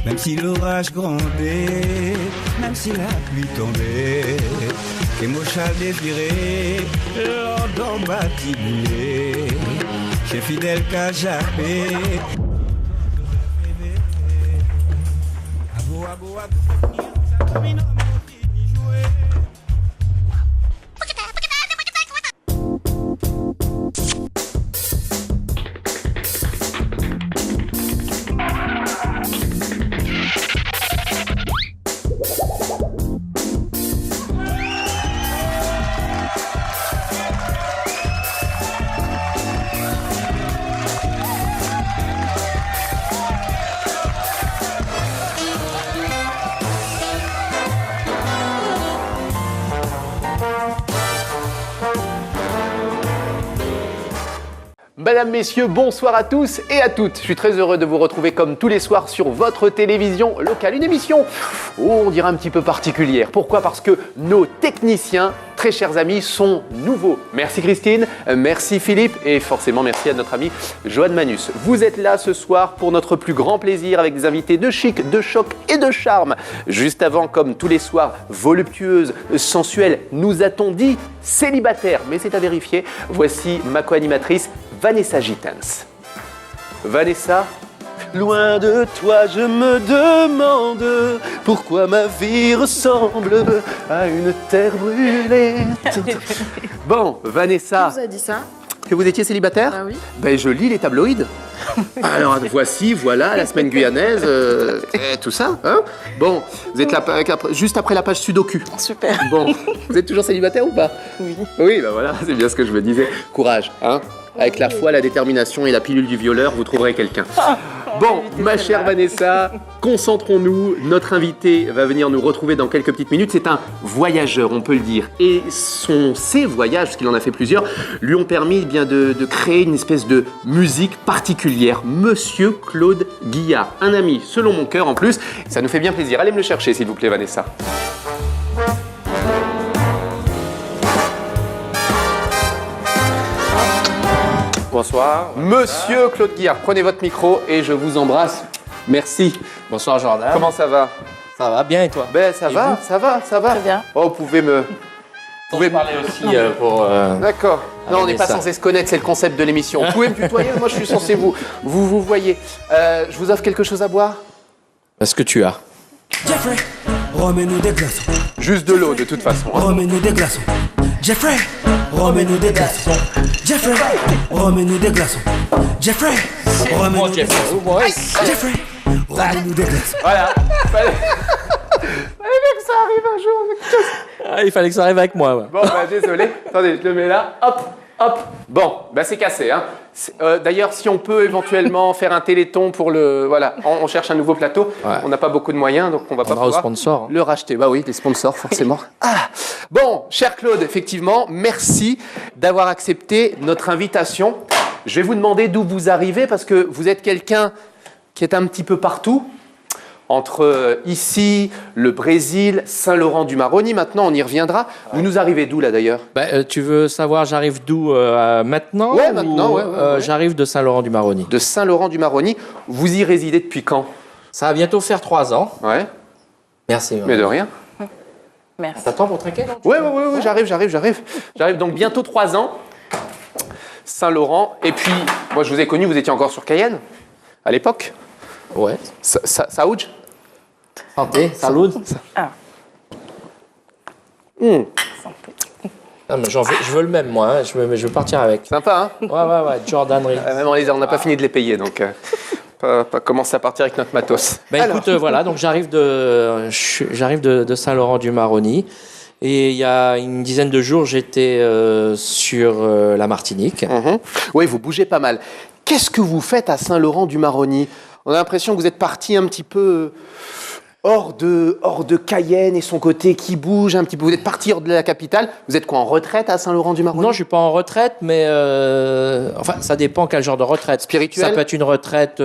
Même si l'orage grondait, même si la pluie tombait, que mon chal défilé, l'ordre bâtibulé, j'ai fidèle qu'à jappé. Mesdames, Messieurs, bonsoir à tous et à toutes. Je suis très heureux de vous retrouver comme tous les soirs sur votre télévision locale. Une émission, on dirait un petit peu particulière. Pourquoi ? Parce que nos techniciens, très chers amis, sont nouveaux. Merci Christine, merci Philippe et forcément merci à notre ami Johan Manus. Vous êtes là ce soir pour notre plus grand plaisir avec des invités de chic, de choc et de charme. Juste avant, comme tous les soirs, voluptueuse, sensuelle, nous a-t-on dit célibataire, mais c'est à vérifier. Voici ma co-animatrice Vanessa Gittens. Vanessa, loin de toi, je me demande pourquoi ma vie ressemble à une terre brûlée. Bon, Vanessa. Qui vous a dit ça ? Que vous étiez célibataire ? Ah oui. Ben, je lis les tabloïds. Alors, voici, voilà, la semaine guyanaise, tout ça. Hein, bon, vous êtes là juste après la page Sudoku. Super. Bon, vous êtes toujours célibataire ou pas ? Oui. Oui, ben voilà, c'est bien ce que je me disais. Courage, hein ? Avec la foi, la détermination et la pilule du violeur, vous trouverez quelqu'un. Bon, ma chère Vanessa, concentrons-nous. Notre invité va venir nous retrouver dans quelques petites minutes. C'est un voyageur, on peut le dire. Et ces voyages, parce qu'il en a fait plusieurs, lui ont permis eh bien, de créer une espèce de musique particulière. Monsieur Claude Guillard, un ami, selon mon cœur en plus. Ça nous fait bien plaisir. Allez me le chercher, s'il vous plaît, Vanessa. Bonsoir. Monsieur Claude Guillard, prenez votre micro et je vous embrasse. Merci. Bonsoir Jordan. Comment ça va ? Ça va bien et toi? Ben ça va, ça va, ça va. Très bien. Oh, vous pouvez me... Vous pouvez parler aussi pour... D'accord. Non, on n'est pas ça. censé se connaître, c'est le concept de l'émission. Vous pouvez me tutoyer, moi je suis censé vous voyez. Je vous offre quelque chose à boire ? Est-ce que tu as? Jeffrey, remets-nous des glaçons. Juste de l'eau de toute façon. Hein. Remets-nous des glaçons. Jeffrey, remets-nous des glaçons. Jeffrey, remets-nous des glaçons. Jeffrey, remets-nous des glaçons. Jeffrey, remets-nous des glaçons. Voilà. Fallait que ça arrive un jour. Ah, il fallait que ça arrive avec moi. Ouais. Bon, bah désolé. Attendez, je le mets là. Hop, hop. Bon, bah c'est cassé. Hein. D'ailleurs, si on peut éventuellement faire un téléthon pour le... Voilà, on cherche un nouveau plateau. Ouais. On n'a pas beaucoup de moyens, donc on va pas On aura pouvoir au sponsor. le racheter. Bah oui, les sponsors, forcément. Ah. Bon, cher Claude, effectivement, merci d'avoir accepté notre invitation. Je vais vous demander d'où vous arrivez, parce que vous êtes quelqu'un qui est un petit peu partout. Entre ici, le Brésil, Saint-Laurent-du-Maroni, maintenant on y reviendra. Vous nous arrivez d'où là d'ailleurs ? Tu veux savoir j'arrive d'où maintenant? Ouais, maintenant, ouais. J'arrive de Saint-Laurent-du-Maroni. De Saint-Laurent-du-Maroni. Vous y résidez depuis quand ? Ça va bientôt faire 3 ans. Ouais. Merci. Mais de rien. Merci. T'attends pour trinquer, non? Ouais, j'arrive. J'arrive donc bientôt 3 ans. Saint-Laurent. Et puis, moi je vous ai connu, vous étiez encore sur Cayenne, à l'époque. Ouais. Saoudj ? Santé, salut. Ah. Ah, mais je veux le même, moi. Hein. Je veux partir avec. Sympa, hein ? Ouais. Jordan Reed. Même on n'a pas fini de les payer, donc pas commencer à partir avec notre matos. Écoute, voilà, donc j'arrive de Saint-Laurent-du-Maroni. Et il y a une dizaine de jours, j'étais sur la Martinique. Oui, vous bougez pas mal. Qu'est-ce que vous faites à Saint-Laurent-du-Maroni ? On a l'impression que vous êtes parti un petit peu hors de Cayenne et son côté qui bouge un petit peu. Vous êtes parti hors de la capitale. Vous êtes quoi, en retraite à Saint-Laurent-du-Maroni ? Non, je suis pas en retraite, mais enfin, ça dépend quel genre de retraite. Spirituelle ? Ça peut être une retraite,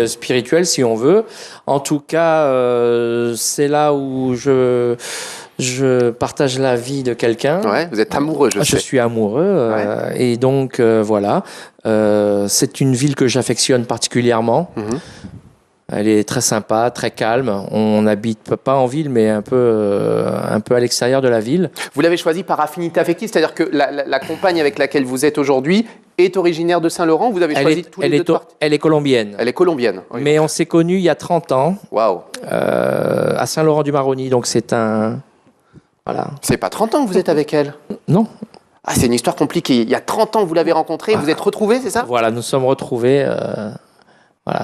spirituelle si on veut. En tout cas, c'est là où je partage la vie de quelqu'un. Ouais, vous êtes amoureux, je sais. Je suis amoureux, et donc voilà. C'est une ville que j'affectionne particulièrement. Elle est très sympa, très calme. On n'habite pas en ville, mais un peu à l'extérieur de la ville. Vous l'avez choisie par affinité affective, c'est-à-dire que la compagne avec laquelle vous êtes aujourd'hui est originaire de Saint-Laurent. Vous avez choisi tous les deux de partir. Elle est colombienne. Elle est colombienne. Oui. Mais on s'est connus il y a 30 ans. Waouh. À Saint-Laurent-du-Maroni. Donc c'est un... Voilà. C'est pas 30 ans que vous êtes avec elle? Non. Ah, c'est une histoire compliquée. Il y a 30 ans que vous l'avez rencontrée, vous êtes retrouvés, c'est ça? Voilà, nous sommes retrouvés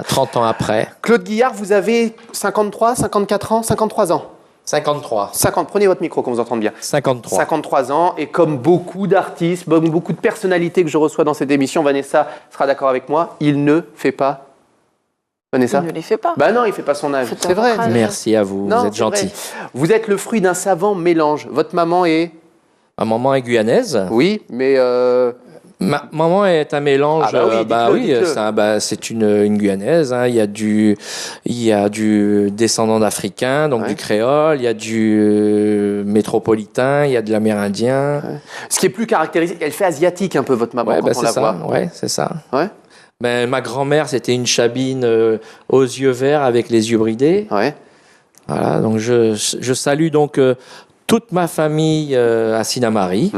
30 ans après. Claude Guillard, vous avez 53, 54 ans, 53 ans. 53. 50, prenez votre micro qu'on vous entende bien. 53. 53 ans, et comme beaucoup d'artistes, beaucoup de personnalités que je reçois dans cette émission, Vanessa sera d'accord avec moi, il ne fait pas... Vanessa? Il ne les fait pas. Bah non, il ne fait pas son âge, c'est vrai. Merci à vous, Non, vous êtes c'est vrai. gentil. Vous êtes le fruit d'un savant mélange. Votre maman est... Ma maman est guyanaise. Oui, mais... Ma maman est un mélange. Ah bah oui, dites-le, dites-le. C'est une guyanaise. Hein. Il y a du descendant d'Africain, donc Ouais. du créole. Il y a du métropolitain. Il y a de l'amérindien. Ouais. Ce qui est plus caractérisé, elle fait asiatique un peu votre maman quand on c'est la ça. voit. Ouais, c'est ça. Ouais. Ben, ma grand-mère, c'était une chabine aux yeux verts avec les yeux bridés. Ouais. Voilà. Donc je salue donc toute ma famille à Sinamari.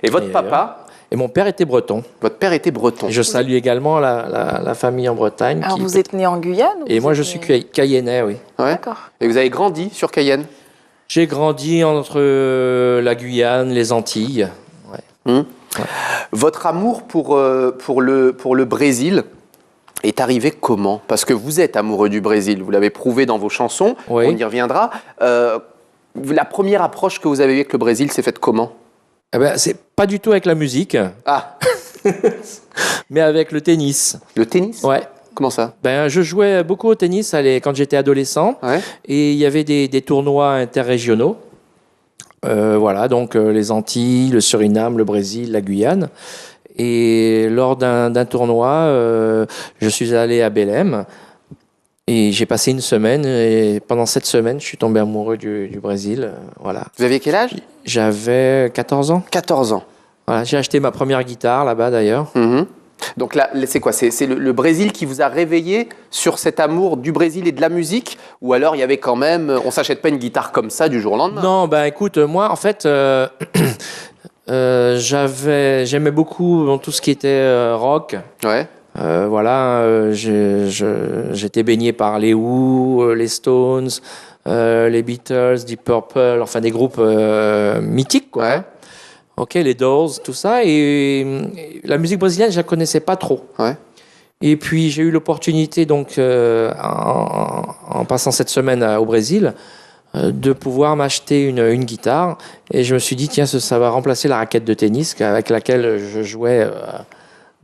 Et votre Et papa, Et mon père était breton. votre père était breton. Et je salue également la famille en Bretagne. Alors vous êtes né en Guyane ou Et vous moi, êtes je né- suis cayennais, oui. Ouais. D'accord. Et vous avez grandi sur Cayenne. J'ai grandi entre la Guyane, les Antilles. Ouais. Votre amour pour le Brésil est arrivé comment? Parce que vous êtes amoureux du Brésil, vous l'avez prouvé dans vos chansons, Oui. on y reviendra. La première approche que vous avez eue avec le Brésil s'est faite comment? Eh ben, c'est pas du tout avec la musique, Ah, mais avec le tennis. le tennis? Ouais. Comment ça? Ben, je jouais beaucoup au tennis quand j'étais adolescent. Ouais. Et il y avait des tournois interrégionaux. Voilà, donc les Antilles, le Suriname, le Brésil, la Guyane. Et lors d'un tournoi, je suis allé à Belém et j'ai passé une semaine. Et pendant cette semaine, je suis tombé amoureux du Brésil. Voilà. Vous aviez quel âge? J'avais 14 ans. 14 ans. Voilà, j'ai acheté ma première guitare là-bas d'ailleurs. Mhm. Donc là, c'est quoi? C'est le Brésil qui vous a réveillé sur cet amour du Brésil et de la musique? Ou alors il y avait quand même... On s'achète pas une guitare comme ça du jour au lendemain? Non, ben écoute, moi en fait, j'aimais beaucoup tout ce qui était rock. Ouais. Voilà, j'étais baigné par les Who, les Stones, les Beatles, Deep Purple, enfin des groupes mythiques, quoi. Ouais. Ok, les Doors, tout ça. Et la musique brésilienne, je la connaissais pas trop. Ouais. Et puis j'ai eu l'opportunité, donc, en passant cette semaine au Brésil, de pouvoir m'acheter une guitare. Et je me suis dit, tiens, ça va remplacer la raquette de tennis avec laquelle je jouais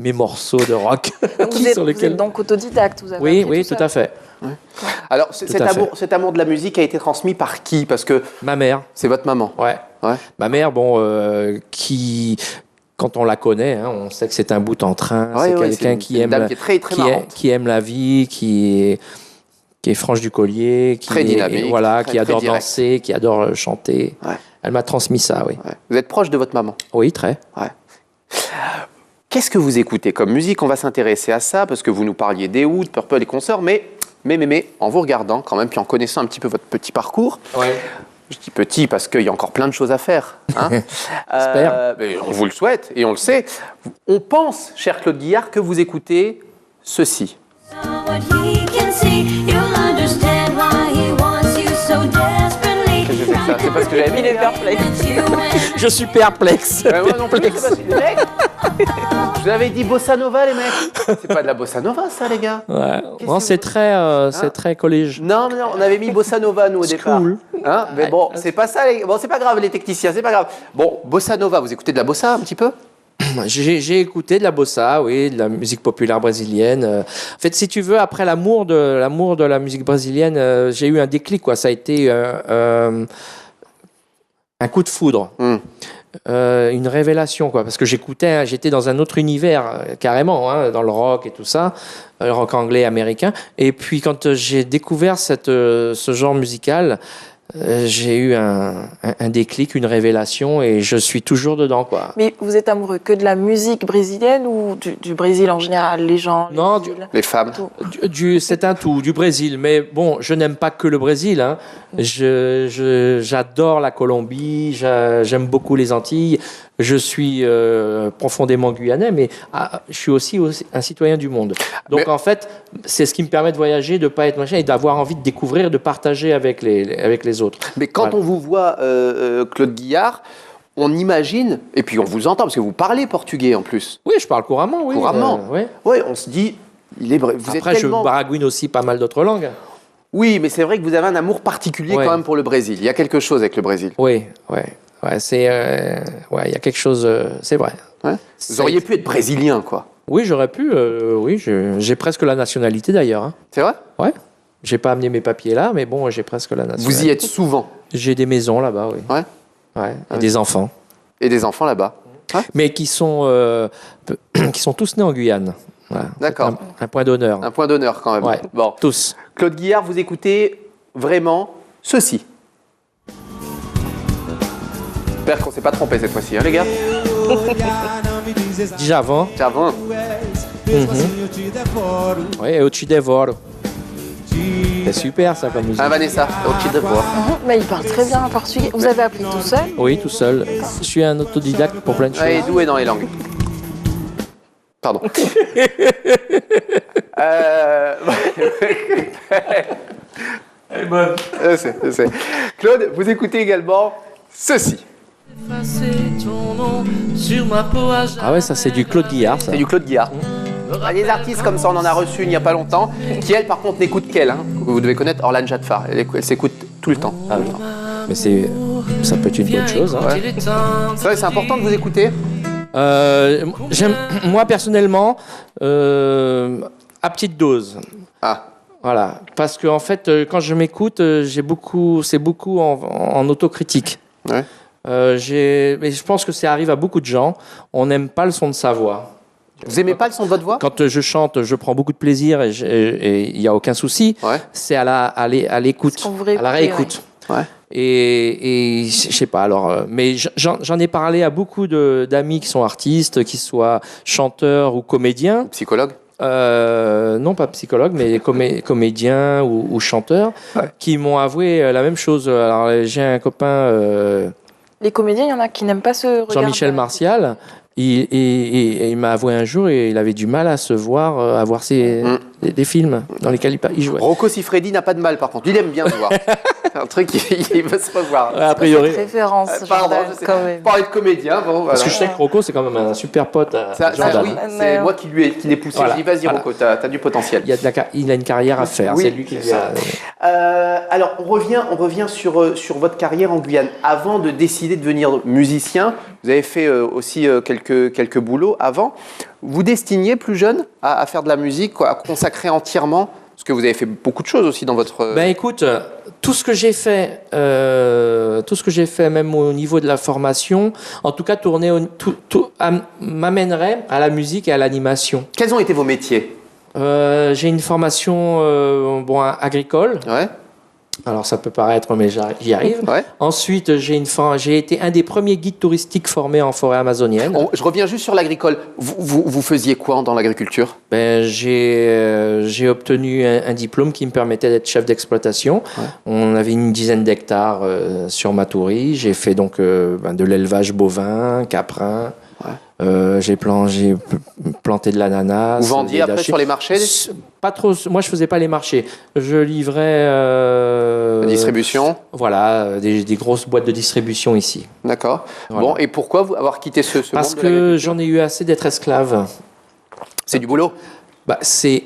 mes morceaux de rock. Donc vous êtes donc autodidacte, vous avez Oui, appris oui, tout tout seul. à fait. Alors, Tout à fait. cet amour de la musique a été transmis par qui? Parce que Ma mère, c'est votre maman. ouais. Ouais. Ma mère, bon, quand on la connaît, hein, on sait que c'est un bout en train. Ouais, c'est ouais, quelqu'un c'est qui une aime, dame qui est très, très marrante. qui aime la vie, qui est franche du collier, Très dynamique, voilà, très- qui très adore direct. danser, qui adore chanter. Ouais. Elle m'a transmis ça, oui. Ouais. Vous êtes proche de votre maman. Oui, très. Qu'est-ce que vous écoutez comme musique? On va s'intéresser à ça parce que vous nous parliez des Who, de Purple et consorts, mais, en vous regardant quand même, puis en connaissant un petit peu votre petit parcours, je dis petit parce qu'il y a encore plein de choses à faire. Hein. J'espère. Mais on vous le souhaite et on le sait. On pense, cher Claude Guillard, que vous écoutez ceci. What he can see, you'll understand why he wants you so desperately. Qu'est-ce que c'est que ça? C'est pas ce que j'avais mis. Il est perplexe. Je suis perplexe. Moi non plus, c'est pas les mecs. Je vous avais dit bossa nova, les mecs. C'est pas de la bossa nova, ça, les gars. Ouais. Non, que c'est très collège. Non, on avait mis bossa nova, nous, au départ. School. Hein, mais bon, c'est pas ça. Bon, c'est pas grave, les techniciens, c'est pas grave. Bon, bossa nova, vous écoutez de la bossa un petit peu? J'ai écouté de la bossa, oui, de la musique populaire brésilienne. En fait, si tu veux, après l'amour de la musique brésilienne, j'ai eu un déclic, quoi. Ça a été un coup de foudre. Une révélation, quoi, parce que j'étais dans un autre univers carrément, hein, dans le rock et tout ça, le rock anglais, américain. Et puis quand j'ai découvert ce genre musical, j'ai eu un déclic, une révélation et je suis toujours dedans, quoi. Mais vous êtes amoureux que de la musique brésilienne ou du Brésil en général, les gens, Non, les villes, Les femmes. tout. C'est un tout, du Brésil. Mais bon, je n'aime pas que le Brésil. Hein. J'adore la Colombie, j'aime beaucoup les Antilles. Je suis profondément guyanais, mais je suis aussi un citoyen du monde. Donc en fait, c'est ce qui me permet de voyager, de ne pas être machin, et d'avoir envie de découvrir, de partager avec les autres. Mais quand on vous voit, Claude Guillard, on imagine, et puis on vous entend, parce que vous parlez portugais en plus. Oui, je parle couramment. Oui, Couramment. ouais. Oui, on se dit, vous Après, êtes tellement... je baragouine aussi pas mal d'autres langues. Oui, mais c'est vrai que vous avez un amour particulier Ouais. quand même pour le Brésil. Il y a quelque chose avec le Brésil. Oui, c'est, il y a quelque chose, c'est vrai. Ouais. Vous auriez pu être brésilien, quoi. Oui, j'aurais pu. Oui, j'ai presque la nationalité d'ailleurs. Hein. C'est vrai? Ouais. J'ai pas amené mes papiers là, mais bon, j'ai presque la nationalité. Vous y êtes souvent. J'ai des maisons là-bas, oui. Ouais. Ouais. Et Ouais. des enfants, Et des enfants là-bas. mais qui sont tous nés en Guyane. Voilà. D'accord. Un point d'honneur. Un point d'honneur quand même. Ouais. Bon. Tous. Claude Guillard, vous écoutez vraiment ceci. J'espère qu'on s'est pas trompé cette fois-ci, hein, les gars. Déjà avant. Tiens, avant. Oui, eu te devoro. C'est super ça comme musique. Ah, Vanessa, au petit devoir. Mais il parle très bien portugais. Vous avez appris tout seul? Oui, tout seul. Je suis un autodidacte pour plein de choses. Ouais, et doué dans les langues. Pardon. Elle est bonne. Je sais. Claude, vous écoutez également ceci. Ah ouais, ça c'est du Claude Guillard, ça. C'est du Claude Guillard. Ah, des artistes comme ça, on en a reçu il n'y a pas longtemps, qui elle, par contre, n'écoute qu'elle. Hein. Vous devez connaître Orlan Jadfar. Elle s'écoute tout le temps. Ah oui. Mais ça peut être une bonne chose. Hein. Ouais. C'est vrai, c'est important de vous écouter. Moi personnellement, à petite dose. Ah. Voilà, parce que en fait, quand je m'écoute, c'est beaucoup en autocritique. Ouais. Mais je pense que ça arrive à beaucoup de gens. On n'aime pas le son de sa voix. Vous aimez pas le son de votre voix? Quand je chante, je prends beaucoup de plaisir et il n'y a aucun souci. Ouais. C'est à l'écoute, Parce qu'on vous à la réécoute, réécoute. Ouais. Et je sais pas, alors, mais j'en ai parlé à beaucoup d'amis qui sont artistes, qui soient chanteurs ou comédiens. Psychologue? Non, pas psychologue, mais comédiens ou chanteurs, Ouais. qui m'ont avoué la même chose. Alors, j'ai un copain, Les comédiens, il y en a qui n'aiment pas se regarder. Jean-Michel Martial, il m'a avoué un jour et il avait du mal à se voir, à voir des films dans lesquels il jouait. Rocco Siffredi n'a pas de mal, par contre. Il aime bien se voir. C'est un truc, il veut se revoir. A priori. Préférence, Pardon, Jordan, je sais. quand même. Parler de comédien, bon, voilà. Parce que je sais que Rocco, c'est quand même un super pote à Ça, Jordan. oui, c'est moi qui l'ai poussé. Voilà, Je dis, vas-y, voilà. Rocco, t'as du potentiel. Il a une carrière à faire. Oui, c'est lui qui c'est ça. Alors, on revient sur votre carrière en Guyane. Avant de décider de devenir musicien, vous avez fait aussi quelques boulots avant. Vous destiniez plus jeune à faire de la musique, quoi, à consacrer entièrement, parce que vous avez fait beaucoup de choses aussi dans votre... Ben écoute, tout ce que j'ai fait, même au niveau de la formation, en tout cas m'amènerait à la musique et à l'animation. Quels ont été vos métiers? J'ai une formation agricole. Ouais. Alors ça peut paraître, mais j'y arrive. Ouais. Ensuite, j'ai été un des premiers guides touristiques formés en forêt amazonienne. Je reviens juste sur l'agricole. Vous faisiez quoi dans l'agriculture? Ben, j'ai obtenu un diplôme qui me permettait d'être chef d'exploitation. Ouais. On avait une dizaine d'hectares sur Matoury. J'ai fait donc de l'élevage bovin, caprin. Ouais. J'ai planté de l'ananas. Vous vendiez des après dachis. sur les marchés? Pas trop. Moi, je faisais pas les marchés. Je livrais. La distribution? Voilà, des grosses boîtes de distribution ici. D'accord. Voilà. Bon, et pourquoi avoir quitté ce Parce monde de que l'agriculture? j'en ai eu assez d'être esclave. C'est du boulot? C'est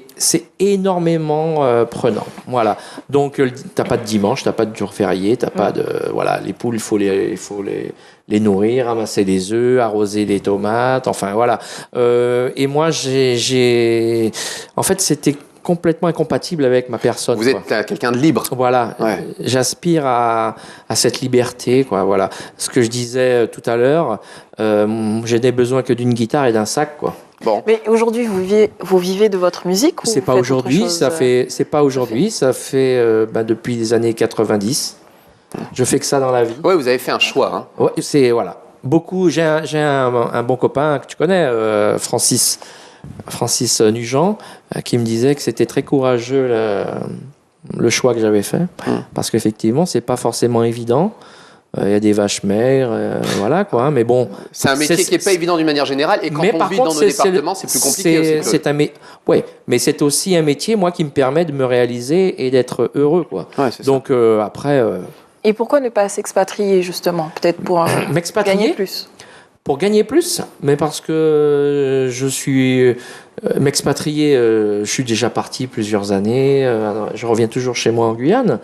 énormément prenant. Voilà. Donc, t'as pas de dimanche, t'as pas de jour férié, t'as pas de. Voilà, les poules, il faut les nourrir, ramasser les œufs, arroser les tomates, enfin voilà. Et moi, en fait, c'était complètement incompatible avec ma personne. Vous êtes quelqu'un de libre? Voilà, Ouais. J'aspire à cette liberté, quoi. Voilà, ce que je disais tout à l'heure, je n'ai besoin que d'une guitare et d'un sac, quoi. Bon. Mais aujourd'hui, vous vivez de votre musique ou C'est vous pas faites aujourd'hui, autre chose, c'est pas aujourd'hui, ça fait depuis les années 90. Je fais que ça dans la vie. Ouais, vous avez fait un choix. Hein. Ouais, c'est voilà. Beaucoup. J'ai un bon copain que tu connais, Francis Nugent, qui me disait que c'était très courageux le choix que j'avais fait, parce qu'effectivement, c'est pas forcément évident. Il y a des vaches maigres, voilà quoi. Mais bon, C'est un métier qui n'est pas évident d'une manière générale, et quand mais on par vit contre, dans nos départements, c'est plus compliqué aussi. Claude. C'est un ouais, mais c'est aussi un métier, moi, qui me permet de me réaliser et d'être heureux, quoi. Ouais, c'est ça. Donc après, Et pourquoi ne pas s'expatrier, justement? Peut-être pour m'expatrier gagner plus. pour gagner plus, mais parce que je suis m'expatrier, je suis déjà parti plusieurs années, je reviens toujours chez moi en Guyane.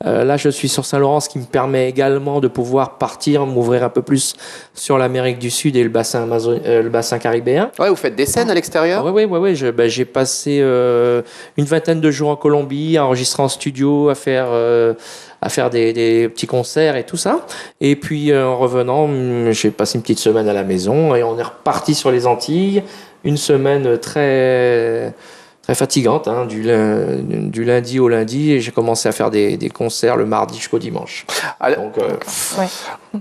Là, je suis sur Saint-Laurent, ce qui me permet également de pouvoir partir, m'ouvrir un peu plus sur l'Amérique du Sud et le bassin le bassin caribéen. Ouais, vous faites des scènes à l'extérieur? Oui. J'ai passé une vingtaine de jours en Colombie, à enregistrer en studio, à faire des petits concerts et tout ça. Et puis en revenant, j'ai passé une petite semaine à la maison et on est reparti sur les Antilles. Une semaine très fatigante, hein, du lundi au lundi, et j'ai commencé à faire des concerts le mardi jusqu'au dimanche. Alors, Donc,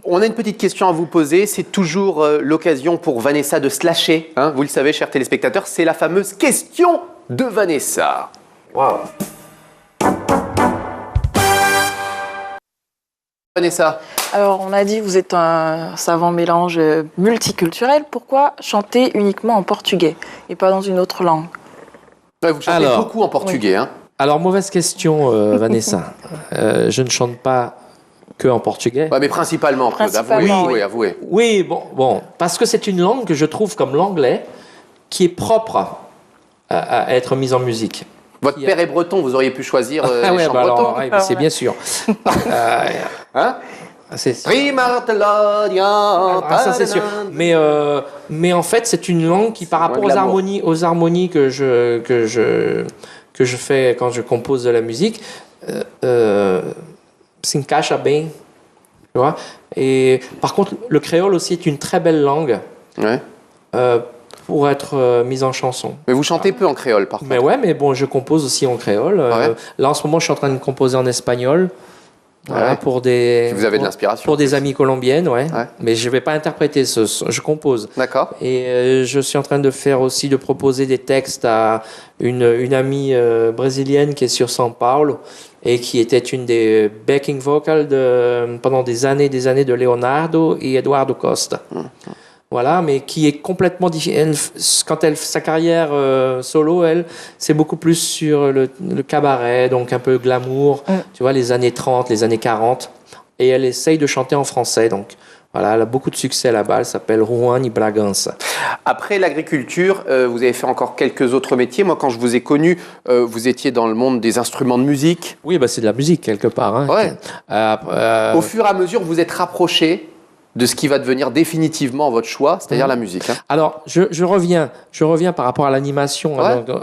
on a une petite question à vous poser. C'est toujours l'occasion pour Vanessa de se lâcher. Hein, vous le savez, chers téléspectateurs, c'est la fameuse question de Vanessa. waouh. Vanessa, Alors, on a dit que vous êtes un savant mélange multiculturel. Pourquoi chanter uniquement en portugais et pas dans une autre langue? ouais, vous chantez Alors, beaucoup en portugais. Hein. Alors, mauvaise question, Vanessa. Je ne chante pas que en portugais. Ouais, mais principalement, Claude, Principalement, avouez, oui. avouez. Oui, bon, parce que c'est une langue que je trouve comme l'anglais qui est propre à être mise en musique. Votre père est breton, vous auriez pu choisir Ah les ouais, chants bah bretons. alors, ouais, c'est bien sûr. Hein? C'est ça, c'est sûr. Mais en fait, c'est une langue qui, par rapport loin de l'amour. aux harmonies que je fais quand je compose de la musique, s'encaixa bem, tu vois. Et par contre, le créole aussi est une très belle langue Ouais. pour être mise en chanson. Mais vous chantez peu en créole, par contre. Mais ouais, mais bon, je compose aussi en créole. Ouais. Là, en ce moment, je suis en train de composer en espagnol. Voilà, Ouais. pour des. Vous avez de l'inspiration. Pour des amies colombiennes, ouais. Ouais. Mais je vais pas interpréter je compose. D'accord. Et je suis en train de proposer des textes à une amie brésilienne qui est sur São Paulo et qui était une des backing vocals pendant des années de Leonardo et Eduardo Costa. Voilà, mais qui est complètement différente. Sa carrière solo, c'est beaucoup plus sur le cabaret, donc un peu glamour, tu vois, les années 30, les années 40. Et elle essaye de chanter en français, donc voilà, elle a beaucoup de succès là-bas, elle s'appelle Juan y Bragança. Après l'agriculture, vous avez fait encore quelques autres métiers. Moi, quand je vous ai connu, vous étiez dans le monde des instruments de musique. Oui, bah, c'est de la musique quelque part. Hein. Ouais. Au fur et à mesure, vous êtes rapproché de ce qui va devenir définitivement votre choix, c'est-à-dire la musique. Hein. Alors, je reviens par rapport à l'animation. Ouais. Donc,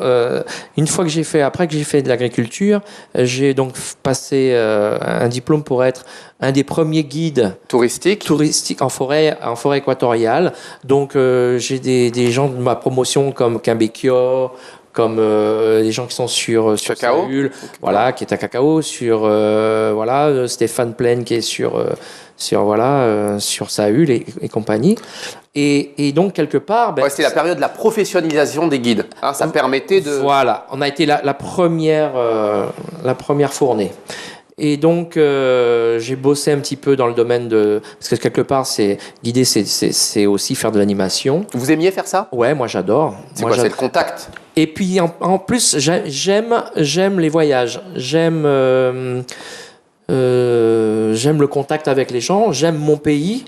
une fois que après que j'ai fait de l'agriculture, j'ai donc passé un diplôme pour être un des premiers guides Touristique. en forêt équatoriale. Donc, j'ai des gens de ma promotion comme Quimbecio, comme des gens qui sont sur Cacao. Saül, voilà, qui est à Cacao, sur Stéphane Plaine qui est sur Saül et compagnie. Et donc, quelque part... Ouais, c'est la période de la professionnalisation des guides. Hein, ça permettait de... Voilà, on a été la première fournée. Et donc, j'ai bossé un petit peu dans le domaine de... Parce que quelque part, guider, c'est aussi faire de l'animation. Vous aimiez faire ça? Ouais, moi j'adore. C'est quoi? C'est le contact? Et puis, en plus, j'aime les voyages. J'aime le contact avec les gens. J'aime mon pays.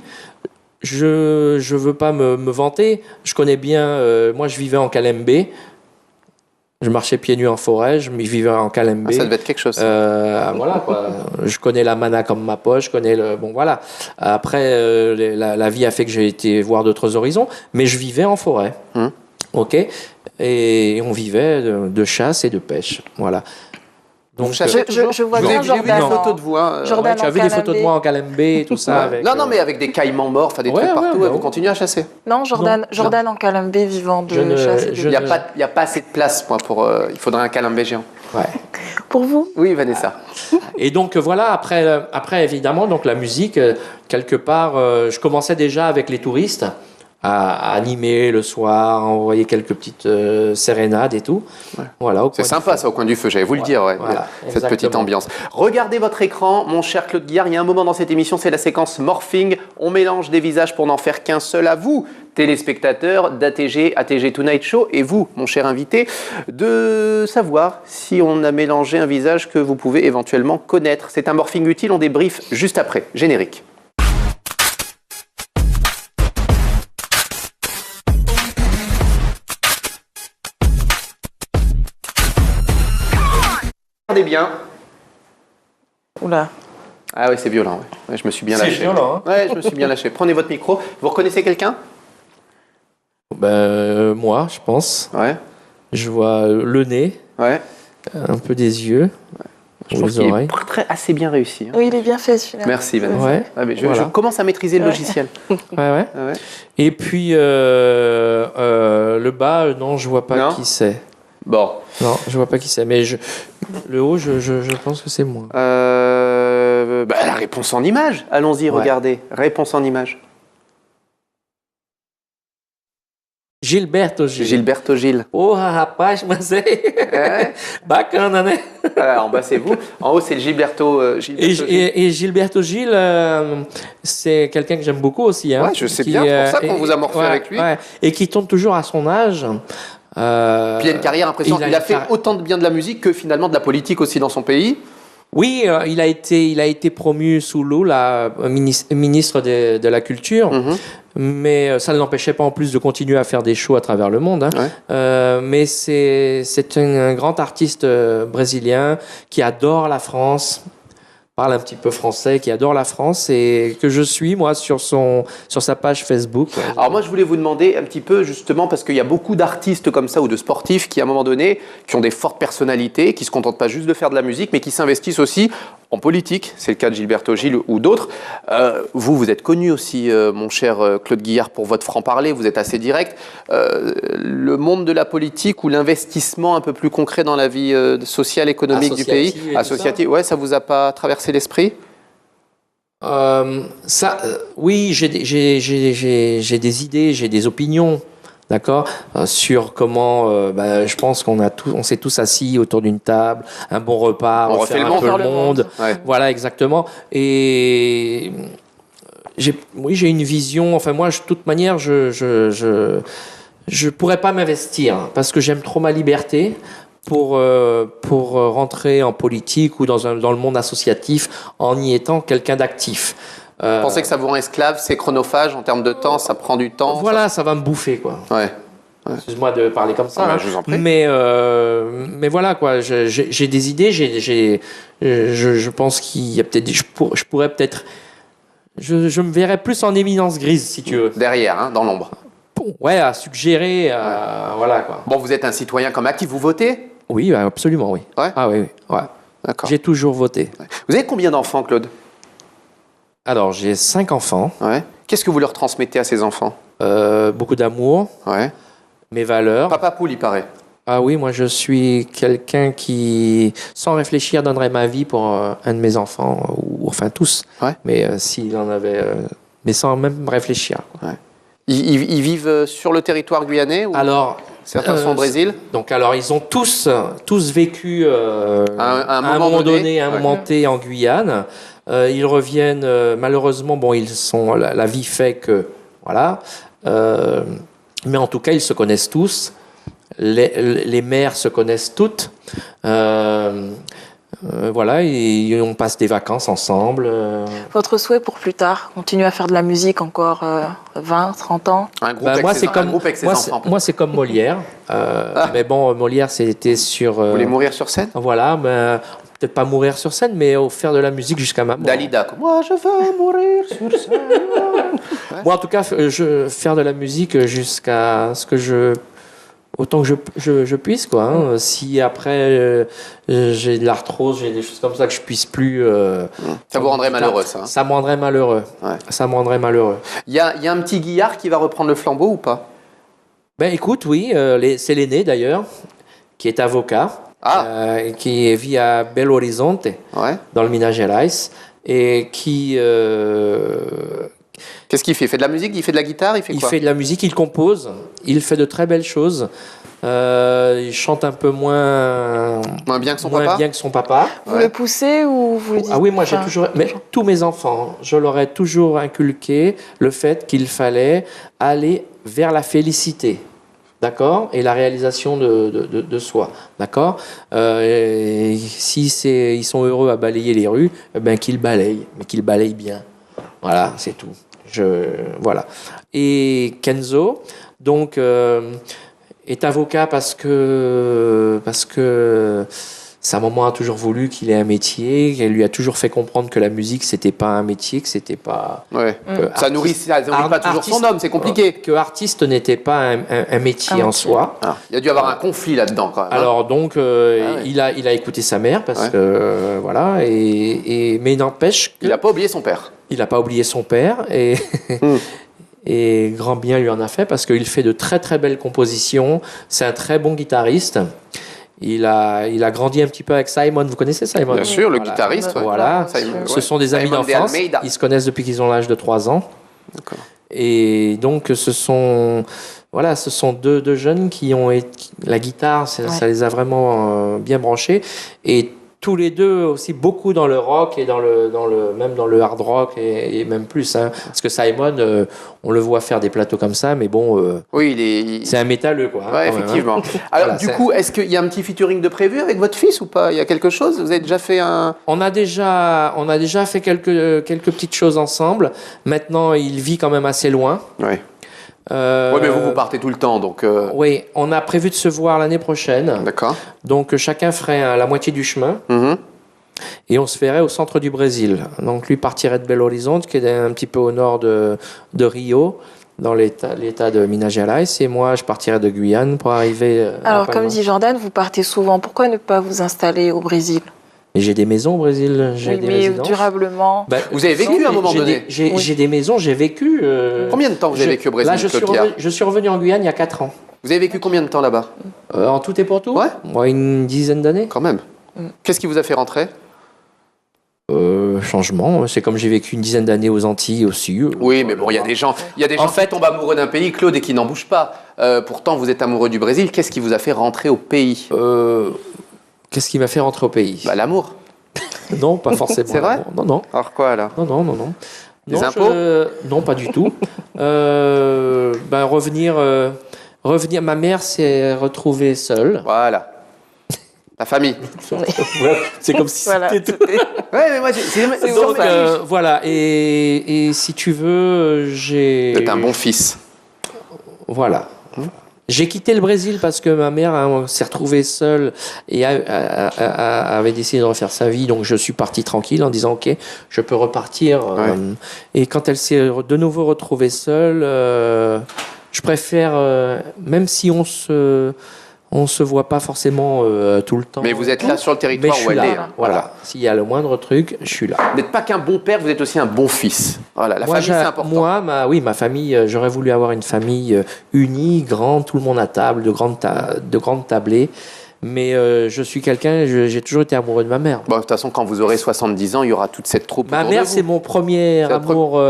Je veux pas me vanter. Je connais bien... moi, je vivais en Calembé. Je marchais pieds nus en forêt, je vivais en Calembé. Ah, ça devait être quelque chose. Voilà quoi. Je connais la mana comme ma poche, je connais le. Bon voilà. Après, la vie a fait que j'ai été voir d'autres horizons, mais je vivais en forêt. Ok. Et on vivait de chasse et de pêche. Voilà. Donc, Je vois bien J'ai vu des Jordan. photos de vous. Hein, Jordan tu as vu des photos de moi en Calembé et tout ça. Avec, non, mais avec des caïmans morts, enfin des trucs partout, et vous continuez à chasser. Non, Jordan en Calembé vivant de chasse et de Il n'y a pas assez de place, moi, pour. Il faudrait un Calembé géant. Ouais. Pour vous? Oui, Vanessa. Et donc voilà, après évidemment, donc la musique, quelque part, je commençais déjà avec les touristes à animer le soir, à envoyer quelques petites sérénades et tout. Ouais. Voilà, au C'est coin sympa, ça, au coin du feu, j'allais vous le dire, ouais. Voilà, Cette petite exactement. ambiance. Regardez votre écran, mon cher Claude Guillard. Il y a un moment dans cette émission, c'est la séquence morphing. On mélange des visages pour n'en faire qu'un seul. À vous, téléspectateurs d'ATG, ATG Tonight Show, et vous, mon cher invité, de savoir si on a mélangé un visage que vous pouvez éventuellement connaître. C'est un morphing utile, on débrief juste après. Générique. Regardez bien. Oula. Ah oui, c'est violent. Ouais. Ouais, je me suis bien C'est lâché. violent, hein. Ouais, je me suis bien lâché. Prenez votre micro. Vous reconnaissez quelqu'un? Moi, je pense. Ouais. Je vois le nez, Ouais. un peu des yeux, Je trouve les qu'il oreilles. est assez bien réussi. Hein. Oui, il est bien fait celui-là. Merci Vanessa. Ouais. Ah, mais je Voilà. commence à maîtriser le Ouais. logiciel. Ouais, ouais. Ah ouais. Et puis le bas, non, je vois pas Non. qui c'est. Bon. Non, je vois pas qui c'est. Mais le haut, je pense que c'est moi. La réponse en image. Allons-y, Ouais. regardez. Réponse en image. Gilberto Gil. Gilberto Gil. Oh, rapaz, mas é Ouais. bacana, né? En bas, c'est vous. En haut, c'est le Gilberto Gil. Et Gilberto Gil, c'est quelqu'un que j'aime beaucoup aussi. Hein, Ouais, je sais bien, c'est pour ça qu'on vous a morphé ouais, avec lui. ouais. Et qui tourne toujours à son âge. Puis il a une carrière impressionnante. Il a fait autant de bien de la musique que finalement de la politique aussi dans son pays. Oui, il a été promu sous l'eau, ministre de la Culture. Mhm. Mais ça ne l'empêchait pas en plus de continuer à faire des shows à travers le monde. Hein. Ouais. Mais c'est un grand artiste brésilien qui adore la France, parle un petit peu français, qui adore la France et que je suis moi sur sa page Facebook. Alors moi, je voulais vous demander un petit peu justement parce qu'il y a beaucoup d'artistes comme ça ou de sportifs qui à un moment donné, qui ont des fortes personnalités, qui se contentent pas juste de faire de la musique, mais qui s'investissent aussi en politique. C'est le cas de Gilberto Gil ou d'autres. Vous êtes connu aussi, mon cher Claude Guillard, pour votre franc-parler. Vous êtes assez direct. Le monde de la politique ou l'investissement un peu plus concret dans la vie sociale, économique du pays, Associative et tout associative, ouais, ça vous a pas traversé l'esprit? Oui, j'ai des idées, j'ai des opinions, d'accord, sur comment. Je pense on s'est tous assis autour d'une table, un bon repas, On refaire refait le un monde. peu le monde. Ouais. Voilà, exactement. Et j'ai une vision. Enfin, moi, de toute manière, je pourrais pas m'investir parce que j'aime trop ma liberté. Pour rentrer en politique ou dans le monde associatif en y étant quelqu'un d'actif. Vous pensez que ça vous rend esclave, c'est chronophage en termes de temps, ça prend du temps? Voilà, ça va me bouffer, quoi. Ouais. Excuse-moi de parler comme ça. Ah, hein. je vous en prie. Mais voilà, quoi. J'ai des idées, je pense qu'il y a peut-être... Je pourrais peut-être... Je me verrais plus en éminence grise, si tu veux. Derrière, hein, dans l'ombre. Ouais, à suggérer, voilà, quoi. Bon, vous êtes un citoyen comme actif, vous votez? Oui, absolument, oui. Ouais. Ah oui, oui, ouais. D'accord. J'ai toujours voté. Vous avez combien d'enfants, Claude? Alors, j'ai 5 enfants, Ouais. Qu'est-ce que vous leur transmettez à ces enfants? beaucoup d'amour, Ouais. mes valeurs. Papa poule, il paraît. Ah oui, moi je suis quelqu'un qui, sans réfléchir, donnerait ma vie pour un de mes enfants, ou enfin tous. Ouais. Mais s'il en avait, mais sans même réfléchir. Quoi. Ils vivent sur le territoire guyanais ou Alors, certains sont au Brésil? donc alors ils ont tous vécu À un à un moment donné, à un ouais. moment T en Guyane. Ils reviennent malheureusement. Bon, ils sont la vie fait que voilà. Mais en tout cas, ils se connaissent tous. Les mères se connaissent toutes. Voilà, et on passe des vacances ensemble. Votre souhait pour plus tard, continuer à faire de la musique encore 20, 30 ans? Un groupe, Bah, avec moi, ses- c'est un comme groupe avec ses enfants. moi, c'est comme Molière. Mais bon, Molière, c'était sur. Vous voulez mourir sur scène? Voilà, mais peut-être pas mourir sur scène, mais faire de la musique jusqu'à ma mort. Dalida. Quoi. Moi, je veux mourir sur scène. Moi, en tout cas, faire de la musique jusqu'à ce que autant que je puisse, quoi. Hein. Si après j'ai de l'arthrose, j'ai des choses comme ça que je puisse plus. Ça vous rendrait malheureux, ça. Hein. Ça me rendrait malheureux. Ouais. Ça me rendrait malheureux. Il y a un petit Guillard qui va reprendre le flambeau ou pas? Ben écoute, oui, c'est l'aîné d'ailleurs, qui est avocat. et qui vit à Belo Horizonte, Ouais. dans le Minas Gerais, et qui Qu'est-ce qu'il fait? Il fait de la musique? Il fait de la guitare? Il fait il quoi? fait de la musique, il compose, il fait de très belles choses. Il chante un peu moins Moins bien que son moins papa? bien que son papa. Vous le poussez ou vous le dites? Ah oui, moi j'ai enfin, toujours, mais tous mes enfants, je leur ai toujours inculqué le fait qu'il fallait aller vers la félicité, d'accord, et la réalisation de soi, d'accord. Et si ils sont heureux à balayer les rues, eh ben qu'ils balayent, mais qu'ils balayent bien. Voilà, c'est tout. Voilà. Et Kenzo, donc, est avocat parce que sa maman a toujours voulu qu'il ait un métier, qu'elle lui a toujours fait comprendre que la musique c'était pas un métier, que c'était pas Ouais. que Ça nourrit pas toujours son homme, c'est compliqué. que artiste n'était pas un métier en soi. Ah, il y a dû avoir un conflit là-dedans quand même. hein. Alors donc ouais. il a écouté sa mère parce Ouais. que voilà mais il n'empêche Il n'a pas oublié son père. il n'a pas oublié son père et et grand bien lui en a fait parce qu'il fait de très très belles compositions. C'est un très bon guitariste. Il a grandi un petit peu avec Simon. Vous connaissez Simon? Bien sûr, le Voilà. guitariste. ouais. Voilà. Simon, Ce ouais. sont des amis Simon de d'enfance. Almeida. Ils se connaissent depuis qu'ils ont l'âge de 3 ans. D'accord. Et donc, ce sont deux jeunes qui ont la guitare, ça les a vraiment bien branchés. Et tous les deux aussi beaucoup dans le rock et même dans le hard rock et même plus. Hein. Parce que Simon, on le voit faire des plateaux comme ça, mais bon, Oui, c'est un métalleux, quoi. hein, Ouais, quand même, hein. effectivement. Alors, Voilà, du c'est- coup, est-ce qu'il y a un petit featuring de prévu avec votre fils ou pas? Il y a quelque chose? Vous avez déjà fait un... On a déjà fait quelques petites choses ensemble. Maintenant, il vit quand même assez loin. Oui. Euh, Ouais, mais vous partez tout le temps, donc... Oui, on a prévu de se voir l'année prochaine. D'accord. Donc chacun ferait la moitié du chemin Mhm. et on se verrait au centre du Brésil. Donc lui partirait de Belo Horizonte, qui est un petit peu au nord de Rio, dans l'état de Minas Gerais, et moi je partirais de Guyane pour arriver à Alors, Palma. comme dit Jordan, vous partez souvent. Pourquoi ne pas vous installer au Brésil? Et j'ai des maisons au Brésil, j'ai Oui, des mais résidences. durablement. Ben, Vous avez vécu à un moment j'ai donné? des- J'ai Oui. j'ai des maisons, j'ai vécu... Combien de temps vous avez vécu au Brésil, Là, je Claude suis revenu en Guyane il y a 4 ans. Vous avez vécu combien de temps là-bas? En tout et pour tout Ouais. Moi, une dizaine d'années. Quand même. Qu'est-ce qui vous a fait rentrer? Changement, c'est comme j'ai vécu une dizaine d'années aux Antilles aussi. Oui, mais bon, il y a des gens En fait- qui tombent amoureux d'un pays, Claude, et qui n'en bougent pas. Pourtant, vous êtes amoureux du Brésil. Qu'est-ce qui vous a fait rentrer au pays? Qu'est-ce qui m'a fait rentrer au pays? Bah, l'amour. Non, pas forcément. C'est vrai? Non, non, Alors quoi, là? non. Des Non, impôts Non, pas du tout. Revenir. Ma mère s'est retrouvée seule. Voilà. La famille. C'est comme si Voilà. c'était tout. Ouais, mais moi, c'est Donc, voilà. Et si tu veux, j'ai. Vous êtes un bon fils. Voilà. J'ai quitté le Brésil parce que ma mère s'est retrouvée seule et avait décidé de refaire sa vie. Donc je suis parti tranquille en disant ok, je peux repartir. Ouais. Et quand elle s'est de nouveau retrouvée seule, je préfère, même si on se voit pas forcément tout le temps. Mais vous êtes là sur le Mais territoire je où suis elle là. est. hein. Voilà. S'il y a le moindre truc, je suis là. Vous n'êtes pas qu'un bon père, vous êtes aussi un bon fils. Voilà, la famille, c'est important. Ma famille, j'aurais voulu avoir une famille unie, grande, tout le monde à table, de grandes tablées. Mais je suis quelqu'un, j'ai toujours été amoureux de ma mère. Bon, de toute façon, quand vous aurez 70 ans, il y aura toute cette troupe Ma autour de mère, vous. c'est mon premier C'est la amour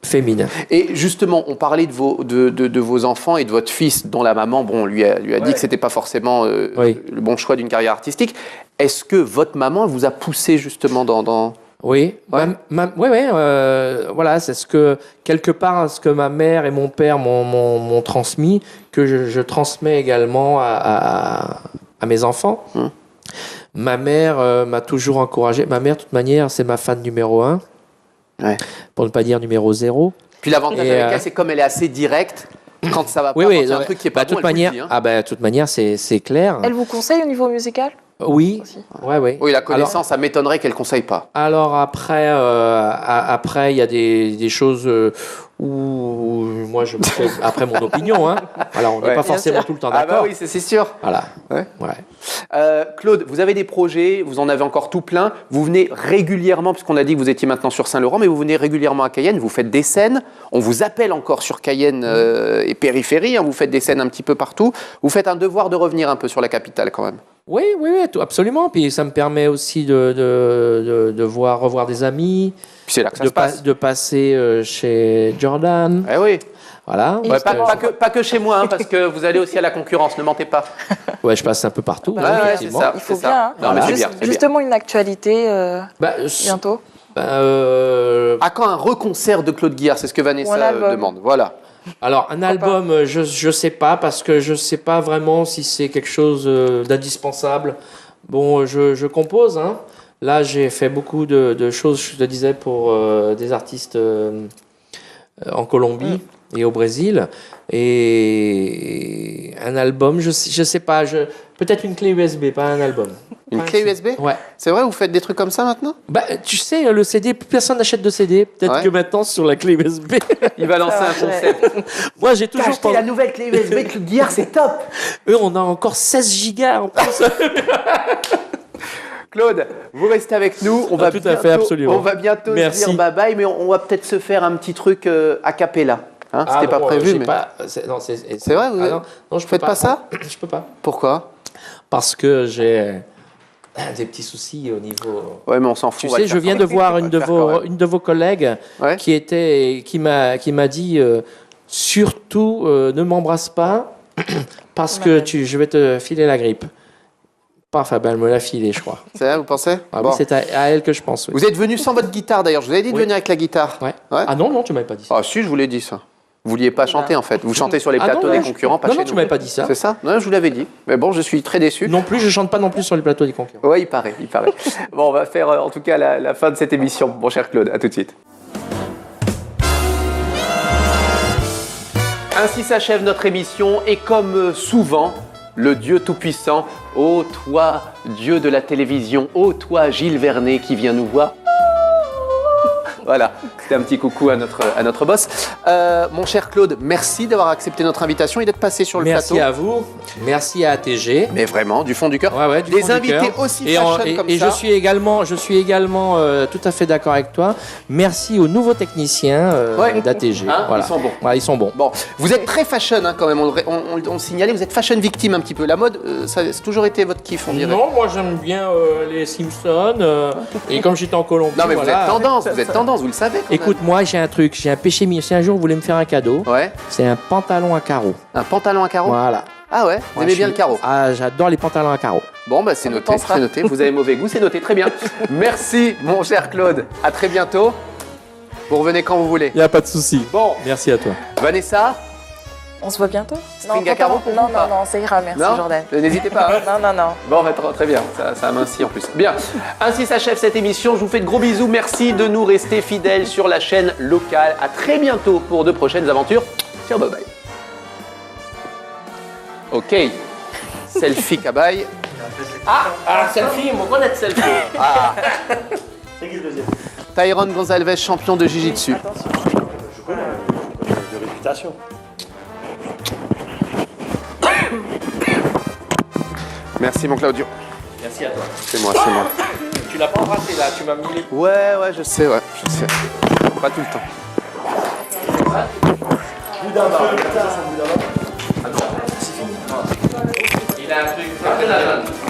féminin. Et justement, on parlait de vos enfants et de votre fils, dont la maman, bon, lui a dit que c'était pas forcément Oui. le bon choix d'une carrière artistique. Est-ce que votre maman vous a poussé justement dans... Oui, Ouais. voilà, c'est quelque part, ce que ma mère et mon père m'ont transmis, que je transmets également à mes enfants. Ma mère m'a toujours encouragé. Ma mère, de toute manière, c'est ma fan numéro 1, Ouais. pour ne pas dire numéro 0. Puis l'avantage Et, avec elle, c'est comme elle est assez directe, quand ça va pas, Oui, quand oui. il y a un truc qui est pas de toute bon, elle vous le manière, dit, hein. de toute manière, c'est clair. Elle vous conseille au niveau musical Oui, aussi? ouais. Oui, la connaissance, ça m'étonnerait qu'elle conseille pas. Alors après, il y a des choses où moi je me fais après mon opinion. Hein. Alors on n'est Ouais. pas Bien forcément sûr. tout le temps Ah d'accord. bah oui, c'est sûr. Voilà. Ouais. Ouais. Claude, vous avez des projets, vous en avez encore tout plein. Vous venez régulièrement, puisqu'on a dit que vous étiez maintenant sur Saint-Laurent, mais vous venez régulièrement à Cayenne, vous faites des scènes. On vous appelle encore sur Cayenne et périphérie, hein, vous faites des scènes un petit peu partout. Vous faites un devoir de revenir un peu sur la capitale quand même. Oui, absolument. Puis ça me permet aussi de revoir des amis, Puis c'est là que ça se passe. de passer chez Jordan. Eh oui. Voilà. Et Ouais, justement, pas que chez moi, hein, parce que vous allez aussi à la concurrence, ne mentez pas. Ouais, je passe un peu partout. Bah, hein, ouais, c'est effectivement. ça. il faut c'est bien. ça. Hein. Non, mais c'est Juste- bien, c'est bien. Justement, une actualité Bah, bientôt. À quand un reconcert de Claude Guillard? C'est ce que Ou un Vanessa album. demande. Voilà. Alors, un album, je sais pas, parce que je sais pas vraiment si c'est quelque chose d'indispensable. Bon, je compose, hein. Là, j'ai fait beaucoup de choses, je te disais, pour des artistes en Colombie et au Brésil. Et un album, je sais pas, peut-être une clé USB, pas un album. Une clé USB? Ouais. C'est vrai, vous faites des trucs comme ça maintenant? Bah, tu sais, le CD, plus personne n'achète de CD. Peut-être Ouais. que maintenant, sur la clé USB. Il va lancer un concept. Moi, j'ai toujours Acheter la nouvelle clé USB Claude Guillard, c'est top! Eux, on a encore 16 gigas en plus. Claude, vous restez avec nous. On va tout à fait, absolument. On va bientôt se Merci. dire bye bye, mais on va peut-être se faire un petit truc a cappella. Hein, c'était pas bon, prévu, j'ai mais pas- non, C'est vrai, vous non, je faites peux pas ça? Je peux pas. pourquoi? Parce que j'ai des petits soucis au niveau. Ouais, mais on s'en fout. Tu on va sais, le je faire viens de correct. voir On va le faire correct. une de vos collègues Ouais. qui m'a dit surtout ne m'embrasse pas parce que je vais te filer la grippe. Paf, ben, elle me l'a filé, je crois. C'est vrai, vous pensez? Ah, Bon. oui, c'est à elle que je pense. Oui. Vous êtes venu sans votre guitare d'ailleurs. Je vous avais dit de Oui. venir avec la guitare. Ouais. Ouais. Ah non, tu m'avais pas dit ça. Ah si, je vous l'ai dit ça. Vous vouliez pas chanter en fait. Vous chantez sur les Ah plateaux non, des non, concurrents, pas non, chez non, nous. tu m'avais pas dit ça. C'est ça? Non, je vous l'avais dit. Mais bon, je suis très déçu. Non plus, je chante pas non plus sur les plateaux des concurrents. Ouais, il paraît. Bon, on va faire en tout cas la fin de cette émission. Mon cher Claude, à tout de suite. Ainsi s'achève notre émission et comme souvent, le Dieu Tout-Puissant, ô toi, Dieu de la télévision, ô toi, Gilles Vernet qui vient nous voir. Voilà, c'était un petit coucou à notre boss. Mon cher Claude, merci d'avoir accepté notre invitation et d'être passé sur le Merci plateau. à vous, merci à ATG. Mais vraiment, du fond du cœur. Ouais, du Des fond du invités cœur. aussi et fashion comme ça. je suis également tout à fait d'accord avec toi. Merci aux nouveaux techniciens Ouais. d'ATG. Hein, Voilà. ils sont bons. Ouais, ils sont bons. Bon, vous êtes très fashion hein, quand même, on le signalait, vous êtes fashion victime un petit peu. La mode, ça a toujours été votre kiff, on dirait. Non, moi j'aime bien les Simpsons. Et comme j'étais en Colombie, Non, mais voilà. vous êtes tendance, vous le savez quand Écoute, moi j'ai un truc, j'ai un péché mignon. Si un jour vous voulez me faire un cadeau, même. Ouais, c'est un pantalon à carreaux. un pantalon à carreaux. Voilà. Ah ouais, vous Moi, aimez je bien suis- le carreau. Ah, j'adore les pantalons à carreaux. Bon, bah c'est noté, pensera. c'est noté. Vous avez mauvais goût, c'est noté, très bien. Merci, mon cher Claude. À très bientôt. Vous revenez quand vous voulez. Il n'y a pas de souci. Bon, Merci à toi. Vanessa, On se voit bientôt? String à carreaux pour non, vous, pas non, ça ira, merci non, Jordan. n'hésitez pas. hein. Non. Bon, bah, très bien, ça amincit en plus. Bien, ainsi s'achève cette émission. Je vous fais de gros bisous. Merci de nous rester fidèles sur la chaîne locale. À très bientôt pour de prochaines aventures. Ciao, bye bye. Ok, selfie kabaï. Ah, selfie, on va connaître selfie. Ah. Tyrone Gonzalez, champion de Jiu-Jitsu. De réputation. Merci, mon Claudio. Merci à toi. C'est moi. Tu l'as pas embrassé là, tu m'as mis les... Ouais, je sais. Pas tout le temps. Il a un truc.